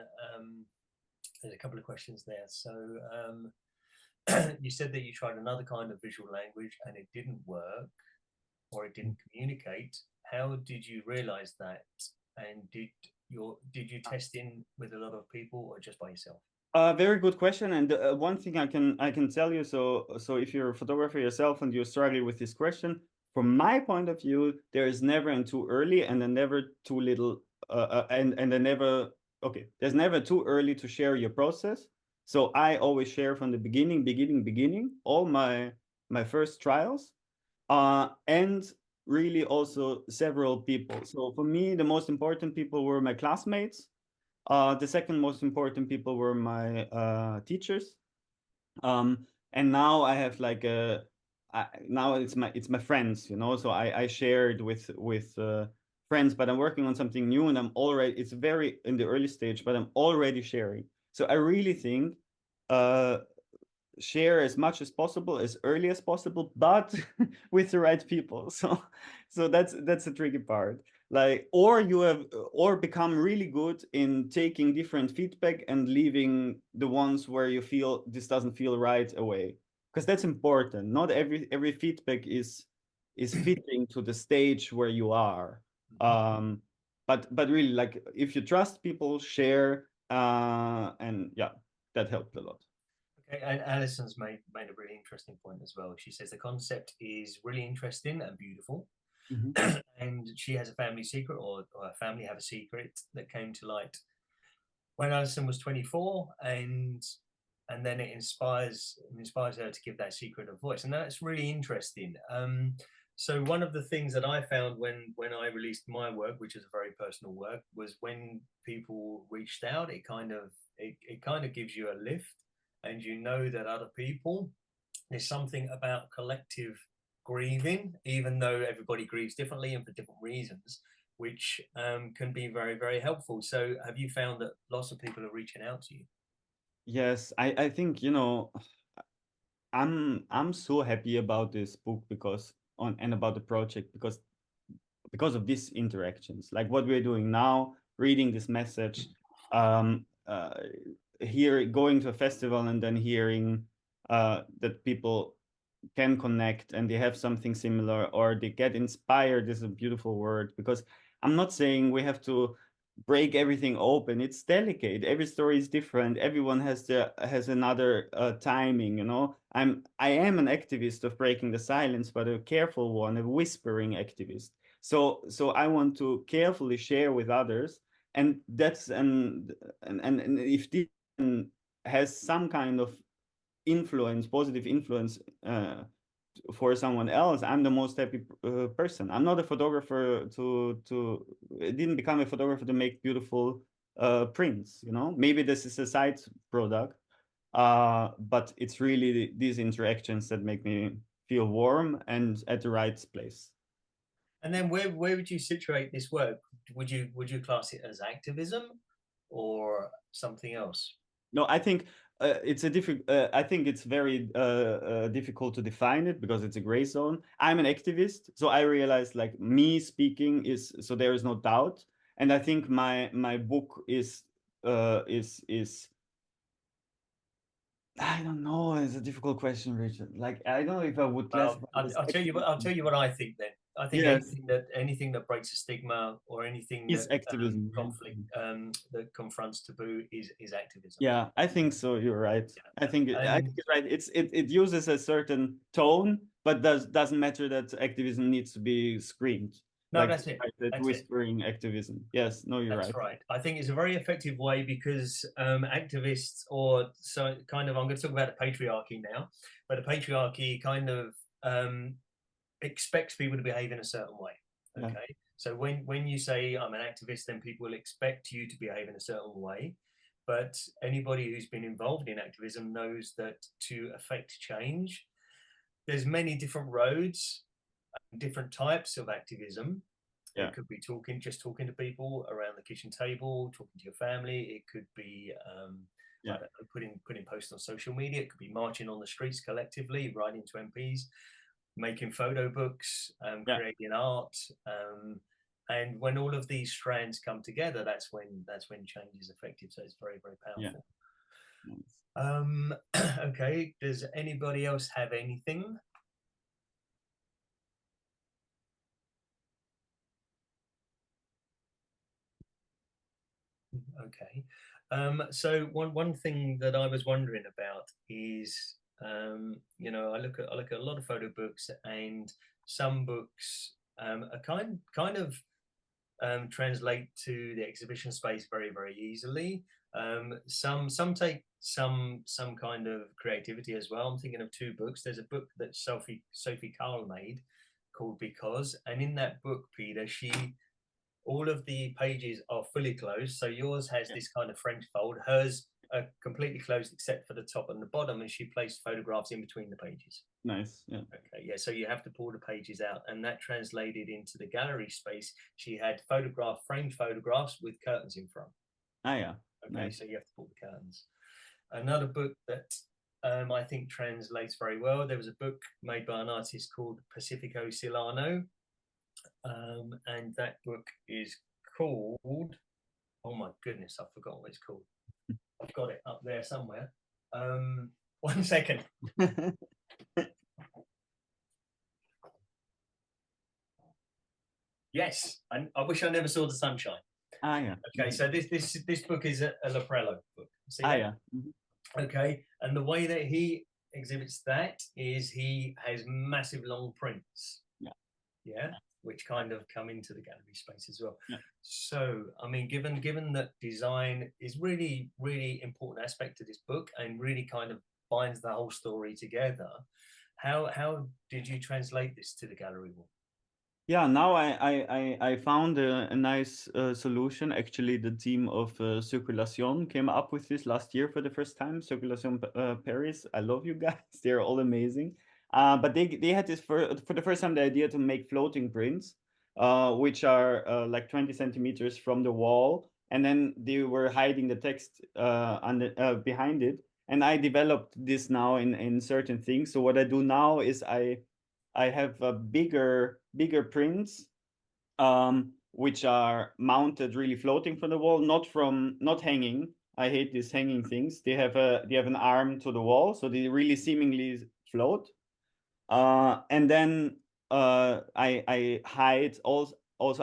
there's a couple of questions there. So you said that you tried another kind of visual language and it didn't work, or it didn't communicate. How did you realize that? And did you test in with a lot of people or just by yourself? Very good question. And one thing I can tell you, so if you're a photographer yourself and you're struggling with this question, from my point of view, there is never and too early and then never too little, and then never, okay, there's never too early to share your process. So I always share from the beginning, all my first trials, and really also several people. So for me, the most important people were my classmates. The second most important people were my teachers. And now I have like now it's my friends, you know. So I shared with friends, but I'm working on something new, and it's very in the early stage, but I'm already sharing. So I really think share as much as possible, as early as possible, but with the right people. So that's the tricky part. Like, or become really good in taking different feedback and leaving the ones where you feel this doesn't feel right away, because that's important. Not every feedback is fitting to the stage where you are. But really, like, if you trust people, share, and yeah, that helped a lot. Okay, and Alison's made a really interesting point as well. She says the concept is really interesting and beautiful. And she has a family secret, or a family have a secret that came to light when Alison was 24, and then it inspires her to give that secret a voice, and that's really interesting. So one of the things that I found when I released my work, which is a very personal work, was when people reached out, it kind of gives you a lift, and you know that other people, there's something about collective grieving, even though everybody grieves differently and for different reasons, which can be very, very helpful. So have you found that lots of people are reaching out to you? Yes, I think, you know, I'm so happy about this book and about the project because of these interactions, like what we're doing now, reading this message, um, uh, going to a festival and then hearing that people can connect and they have something similar, or they get inspired is a beautiful word, because I'm not saying we have to break everything open. It's delicate. Every story is different. Everyone has another timing, you know. I am an activist of breaking the silence, but a careful one, a whispering activist. So I want to carefully share with others, and that's and if this has some kind of positive influence for someone else, I'm the most happy person. I'm not a photographer I didn't become a photographer to make beautiful prints, you know. Maybe this is a side product, but it's really these interactions that make me feel warm and at the right place. And then where would you situate this work? Would you class it as activism or something else? No, I think it's a difficult. I think it's very difficult to define it because it's a gray zone. I'm an activist, so I realized like me speaking is so there is no doubt, and I think my book is. I don't know. It's a difficult question, Richard. Like I don't know if I would Well, classify it I'll, as I'll tell you what I'll tell activism. you what I think then. I think Yes, anything that breaks a stigma, or anything is that activism. Yeah. conflict that confronts taboo is activism. Yeah, I think so. You're right. I think And it's right. It uses a certain tone, but doesn't matter that activism needs to be screamed, no, like that's it. that That's it. whispering activism. Yes, no, you're That's right. right. I think it's a very effective way because activists, or so kind of, I'm going to talk about the patriarchy now, but the patriarchy kind of expects people to behave in a certain way. Yeah, Okay. So when you say I'm an activist, then people will expect you to behave in a certain way. But anybody who's been involved in activism knows that to affect change, there's many different roads, different types of activism. yeah, It could be just talking to people around the kitchen table, talking to your family. It could be I yeah, don't know, putting posts on social media. It could be marching on the streets collectively, writing to MPs, making photo books, yeah. creating art. And when all of these strands come together, that's when change is effective. So it's very, very Yeah. powerful. Okay, does anybody else have anything? Okay. So one thing that I was wondering about is, you know, I look at a lot of photo books, and some books are kind of translate to the exhibition space very easily. Some take some kind of creativity as well. I'm thinking of two books. There's a book that Sophie Calle made called Because, and in that book, Peter, all of the pages are fully closed. So yours has this kind of French fold. Hers are completely closed except for the top and the bottom, and she placed photographs in between the pages. Nice. Yeah. Okay. Yeah. So you have to pull the pages out, and that translated into the gallery space. She had framed photographs with curtains in front. Ah, yeah. Okay. Nice. So you have to pull the curtains. Another book that I think translates very well. There was a book made by an artist called Pacifico Silano, and that book is called, oh my goodness, I've forgotten what it's called. I've got it up there somewhere. 1 second. Yes, I wish I never saw the sunshine. Ah, yeah. Okay, so this book is a Leporello book. See Ah, that? yeah. Mm-hmm. Okay, and the way that he exhibits that is he has massive long prints. Yeah. Yeah, which kind of come into the gallery space as well. Yeah. So, I mean, given that design is really important aspect to this book and really kind of binds the whole story together, how did you translate this to the gallery wall? Yeah, now I found a nice solution. Actually, the team of Circulation came up with this last year for the first time. Circulation Paris, I love you guys. They're all amazing. But they had this for the first time the idea to make floating prints, which are like 20 centimeters from the wall, and then they were hiding the text behind it. And I developed this now in certain things. So what I do now is I have bigger prints, which are mounted really floating from the wall, not hanging. I hate these hanging things. They have an arm to the wall, so they really seemingly float. And then I hide also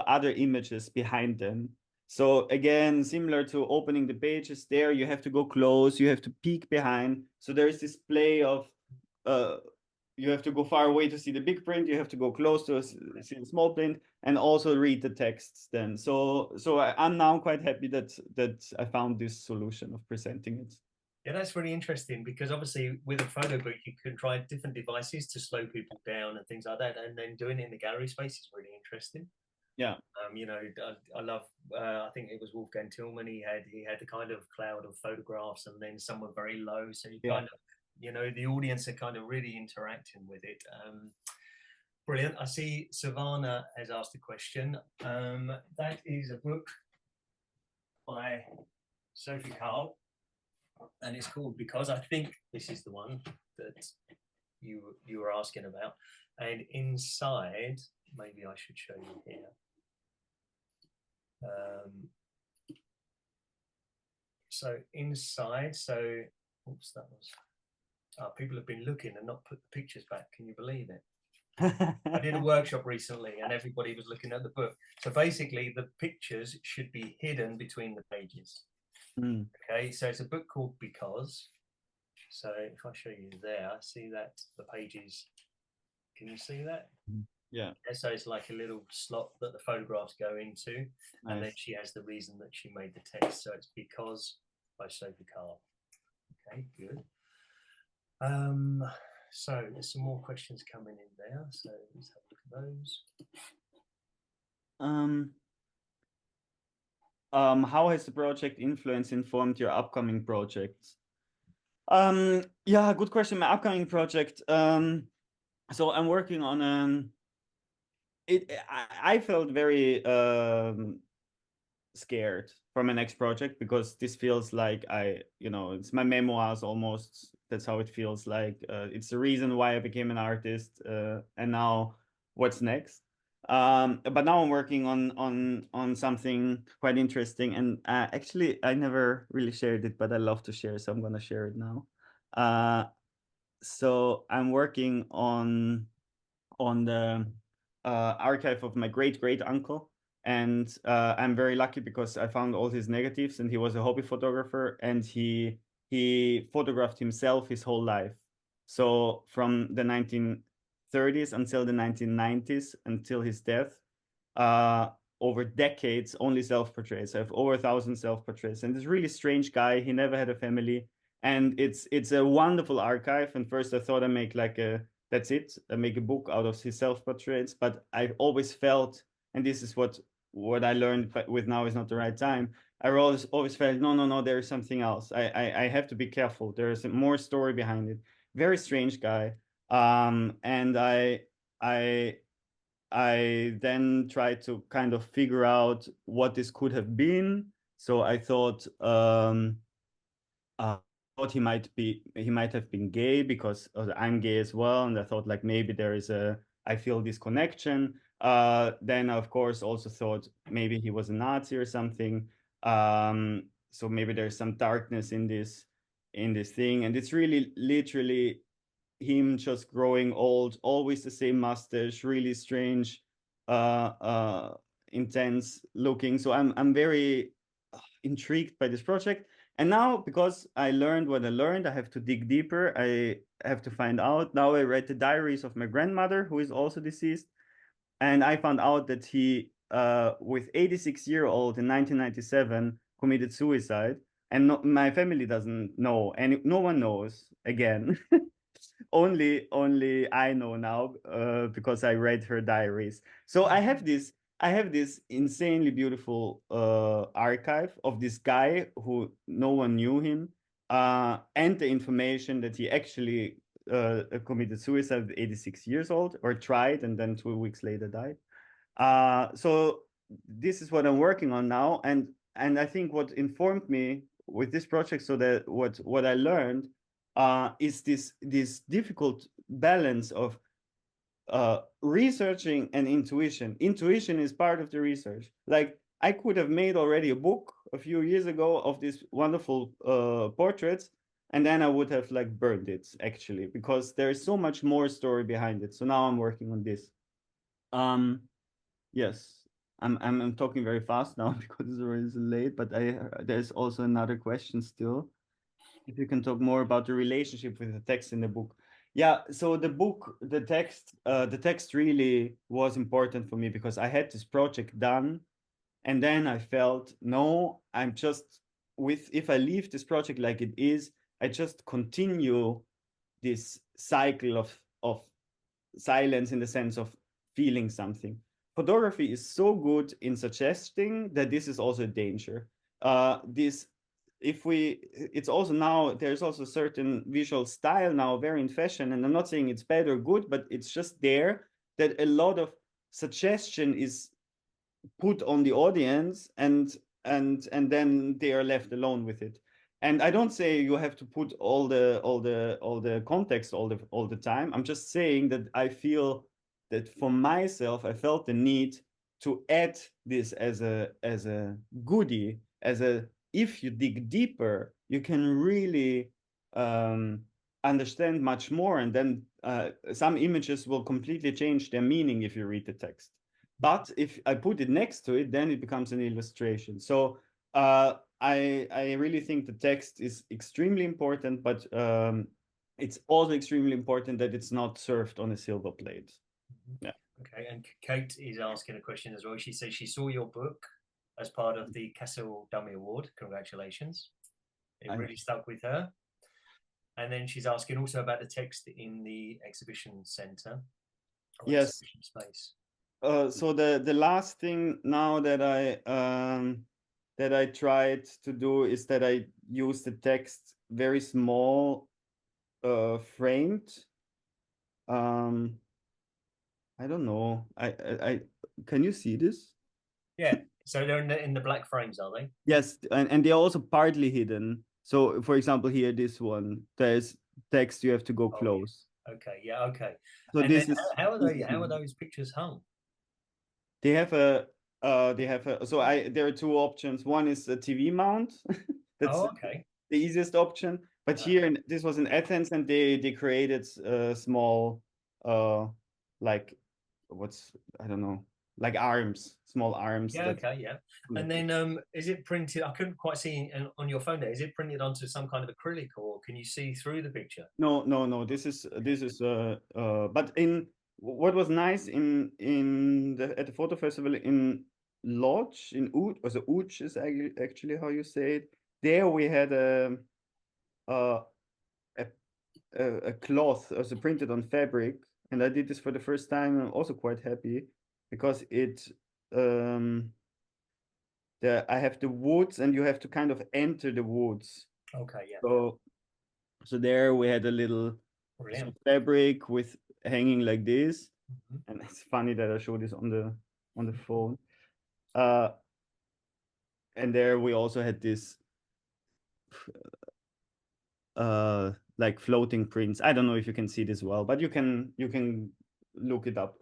other images behind them. So again, similar to opening the pages, there you have to go close, you have to peek behind. So there is this play of you have to go far away to see the big print, you have to go close to see the small print, and also read the texts then. So I'm now quite happy that I found this solution of presenting it. Yeah, that's really interesting, because obviously with a photo book you can try different devices to slow people down and things like that, and then doing it in the gallery space is really interesting. Yeah. You know, I love. I think it was Wolfgang Tillman. He had the kind of cloud of photographs, and then some were very low, so you kind of, you know, the audience are kind of really interacting with it. Brilliant. I see Savannah has asked a question. That is a book by Sophie Calle, and it's called Because. I think this is the one that you were asking about. And inside, maybe I should show you here. So inside, so oops, that was people have been looking and not put the pictures back. Can you believe it? I did a workshop recently and everybody was looking at the book. So basically the pictures should be hidden between the pages. Okay, so it's a book called Because. So if I show you there, see that the pages, can you see that? Yeah. So it's like a little slot that the photographs go into. Nice. And then she has the reason that she made the text. So it's Because by Sophie Calle. Okay, good. So there's some more questions coming in there. So let's have a look at those. How has the project influence informed your upcoming projects? Yeah, good question. My upcoming project. So I'm working on I felt very scared for my next project, because this feels like it's my memoirs almost. That's how it feels like. It's the reason why I became an artist, and now what's next. But now I'm working on something quite interesting, and actually I never really shared it, but I love to share, so I'm gonna share it now. So I'm working on the archive of my great great uncle, and I'm very lucky because I found all his negatives, and he was a hobby photographer, and he photographed himself his whole life. So from the 1930s until the 1990s, until his death, uh, over decades, only self-portraits. I have over 1,000 self-portraits, and this really strange guy. He never had a family, and it's a wonderful archive. And first, I thought I make like a that's it, I make a book out of his self-portraits. But I've always felt, and this is what I learned with now is not the right time. I always felt no, there is something else. I have to be careful. There is more story behind it. Very strange guy. And I I then tried to kind of figure out what this could have been. So I thought he might have been gay because I'm gay as well, and I thought like maybe I feel this connection. Then of course also thought maybe he was a Nazi or something. So maybe there's some darkness in this thing, and it's really literally him just growing old, always the same mustache, really strange, uh, uh, intense looking. So I'm very intrigued by this project. And now, because I learned what I learned, I have to dig deeper. I have to find out. Now I read the diaries of my grandmother, who is also deceased, and I found out that he, with 86-year-old in 1997, committed suicide. And my family doesn't know, and no one knows again. Only I know now because I read her diaries. So I have this insanely beautiful archive of this guy who no one knew him, and the information that he actually committed suicide at 86 years old, or tried, and then 2 weeks later died. So this is what I'm working on now, and I think what informed me with this project, so that what I learned is this difficult balance of researching and intuition. Intuition is part of the research. Like I could have made already a book a few years ago of these wonderful portraits, and then I would have like burned it actually because there is so much more story behind it. So now I'm working on this. Um, Yes, I'm talking very fast now because it's already so late, but there's also another question still. If you can talk more about the relationship with the text in the book. Yeah, so the text really was important for me because I had this project done, and then I felt, no, I'm just if I leave this project like it is, I just continue this cycle of silence in the sense of feeling something. Photography is so good in suggesting that this is also a danger. This, if we, it's also now, there's also certain visual style now very in fashion, and I'm not saying it's bad or good, but it's just there that a lot of suggestion is put on the audience, and then they are left alone with it. And I don't say you have to put all the context all the time. I'm just saying that I feel that for myself I felt the need to add this as a goodie, as a, if you dig deeper you can really understand much more, and then some images will completely change their meaning if you read the text. But if I put it next to it, then it becomes an illustration. So I really think the text is extremely important, but it's also extremely important that it's not served on a silver plate. Yeah. Okay, and Kate is asking a question as well. She says she saw your book as part of the Castle Dummy Award. Congratulations. It really stuck with her. And then she's asking also about the text in the exhibition center or Yes. exhibition space. So the last thing now that I tried to do is that I use the text very small, framed. I don't know. I can you see this? Yeah, so they're in the black frames, are they? Yes, and they're also partly hidden. So for example, here this one, there's text you have to go close. Yeah. Okay, yeah, okay. So And then this is how are those pictures hung? They have there are two options. One is a TV mount. That's okay. the easiest option. But here, this was in Athens, and they created small, like I don't know, like arms, small arms. Yeah, okay, yeah. And then is it printed? I couldn't quite see on your phone there. Is it printed onto some kind of acrylic, or can you see through the picture? No. This is but in what was nice at the photo festival in Lodz in Ud, or the Uch is actually how you say it. There we had a a cloth also printed on fabric, and I did this for the first time. I'm also quite happy because I have the woods, and you have to kind of enter the woods. Okay, yeah. So there we had a little fabric with hanging like this, and it's funny that I showed this on the phone. And there we also had this like floating prints. I don't know if you can see this well, but you can look it up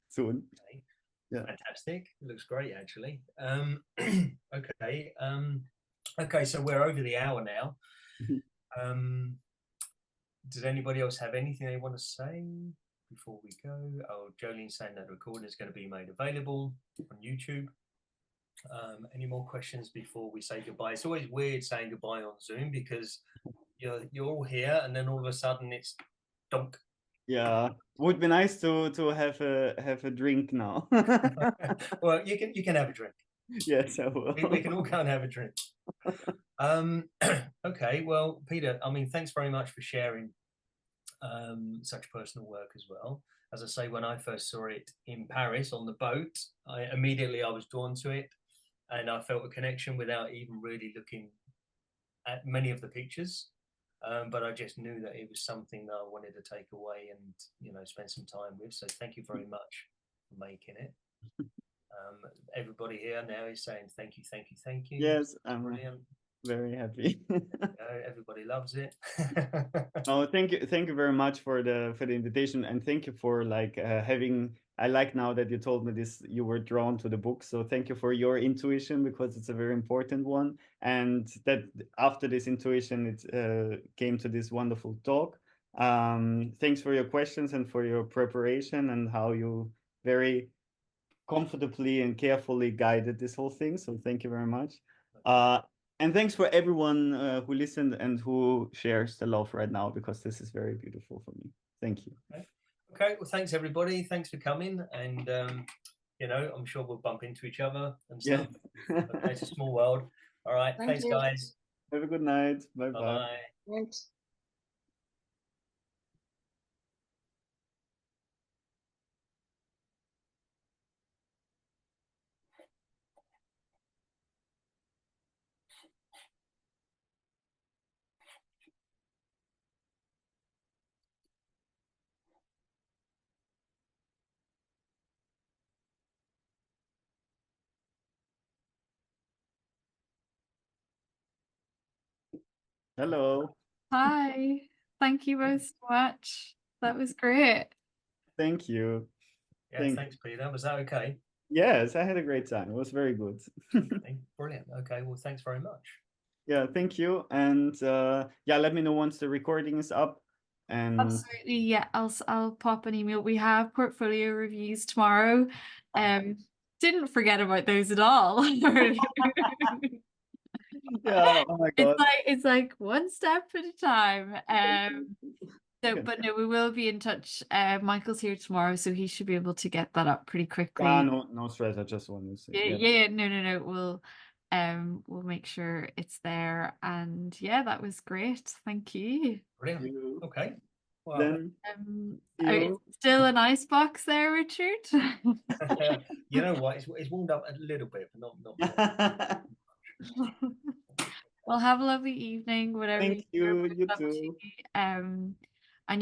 soon. Okay. Yeah. Fantastic. It looks great, actually. Okay. Okay, so we're over the hour now. Does anybody else have anything they want to say before we go? Oh, Jolene's saying that the recording is going to be made available on YouTube. Any more questions before we say goodbye? It's always weird saying goodbye on Zoom because you're all here and then all of a sudden it's donk. Yeah, would be nice to have a drink now. Well, you can have a drink. Yes, I will. We can all go and have a drink. Okay, well, Peter, I mean, thanks very much for sharing such personal work as well. As I say, when I first saw it in Paris on the boat, I was drawn to it, and I felt a connection without even really looking at many of the pictures. But I just knew that it was something that I wanted to take away and spend some time with. So thank you very much for making it. Everybody here now is saying thank you, thank you, thank you. Yes, I'm brilliant. Very happy. Everybody loves it. Oh, thank you very much for the invitation, and thank you for having. I like now that you told me this, you were drawn to the book, so thank you for your intuition, because it's a very important one, and that after this intuition it came to this wonderful talk. Thanks for your questions and for your preparation and how you very comfortably and carefully guided this whole thing, so thank you very much. And thanks for everyone who listened and who shares the love right now, because this is very beautiful for me. Thank you. Okay, well, thanks everybody. Thanks for coming. And, I'm sure we'll bump into each other and stuff. Yeah. Okay, it's a small world. All right. Thanks, guys. Have a good night. Bye-bye. Thanks. Hello. Hi. Thank you both so much. That was great. Thank you. Yeah, thanks, Peter. Was that okay? Yes, I had a great time. It was very good. Okay, brilliant. Okay, well, thanks very much. Yeah, thank you. And yeah, let me know once the recording is up. And absolutely, yeah, I'll pop an email. We have portfolio reviews tomorrow. Didn't forget about those at all. Yeah, oh my God. It's like one step at a time. But no, we will be in touch. Michael's here tomorrow, so he should be able to get that up pretty quickly. Yeah, no stress. I just want to say. Yeah, no. We'll make sure it's there. And yeah, that was great. Thank you. Brilliant. Okay. Well, then still an ice box there, Richard. You know what? It's warmed up a little bit, but not. Well, have a lovely evening, whatever. Thank you. You too. And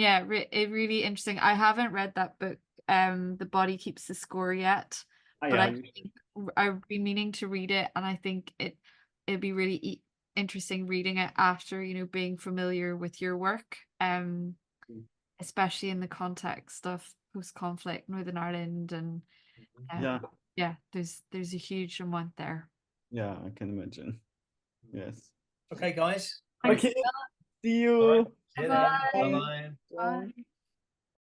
yeah, it really interesting. I haven't read that book, The Body Keeps the Score yet, but I think I've been meaning to read it, and I think it'd be really interesting reading it after being familiar with your work, especially in the context of post-conflict Northern Ireland and Yeah, there's a huge amount there. Yeah, I can imagine. Yes. Okay, guys. Thanks. Okay. See you. All right. See you then. Bye. Bye-bye. Bye.